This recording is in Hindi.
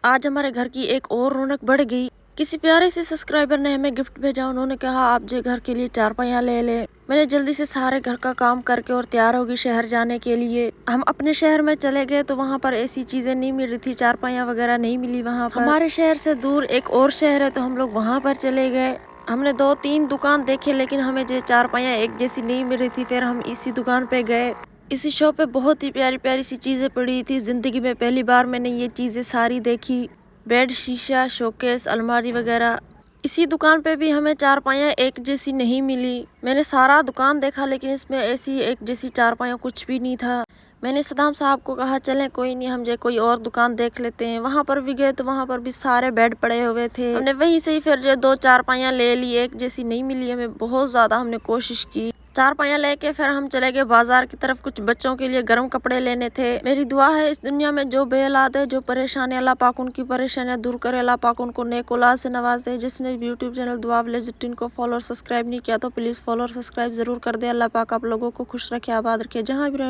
आज हमारे घर की एक और रौनक बढ़ गई। किसी प्यारे से सब्सक्राइबर ने हमें गिफ्ट भेजा। उन्होंने कहा आप जो घर के लिए चारपाइयाँ ले ले। मैंने जल्दी से सारे घर का काम करके और तैयार होगी शहर जाने के लिए। हम अपने शहर में चले गए तो वहाँ पर ऐसी चीजें नहीं मिल रही थी, चारपाइयाँ वगैरह नहीं मिली वहाँ पर। हमारे शहर से दूर एक और शहर है तो हम लोग वहाँ पर चले गए। हमने 2-3 दुकान देखे लेकिन हमें जो चारपाइयाँ एक जैसी नहीं मिल रही थी। फिर हम इसी दुकान पे गए। इसी शॉप पे बहुत ही प्यारी प्यारी सी चीजें पड़ी थी। जिंदगी में पहली बार मैंने ये चीजें सारी देखी। बेड, शीशा, शोकेस, अलमारी वगैरह। इसी दुकान पे भी हमें चारपाइयाँ एक जैसी नहीं मिली। मैंने सारा दुकान देखा लेकिन इसमें ऐसी एक जैसी चारपाइयाँ कुछ भी नहीं था। मैंने सदाम साहब को कहा चलें कोई नहीं, हम जो कोई और दुकान देख लेते हैं। वहाँ पर भी गए तो वहाँ पर भी सारे बेड पड़े हुए थे। हमने वहीं से ही फिर जो 2 चारपाइयाँ ले ली। एक जैसी नहीं मिली हमें, बहुत ज्यादा हमने कोशिश की। चारपाइयाँ लेके फिर हम चले गए बाजार की तरफ। कुछ बच्चों के लिए गर्म कपड़े लेने थे। मेरी दुआ है इस दुनिया में जो बेऔलाद है, जो परेशानी, अल्लाह पाक उनकी परेशानियां दूर करे। अल्लाह पाक उनको नेक औलाद से नवाजे। जिसने यूट्यूब चैनल दुआ विलेज 18 को फॉलो और सब्सक्राइब नहीं किया तो प्लीज फॉलो और सब्सक्राइब जरूर कर दे। अल्लाह पाक आप लोगों को खुश रखे, आबाद रखे, जहाँ भी रहे।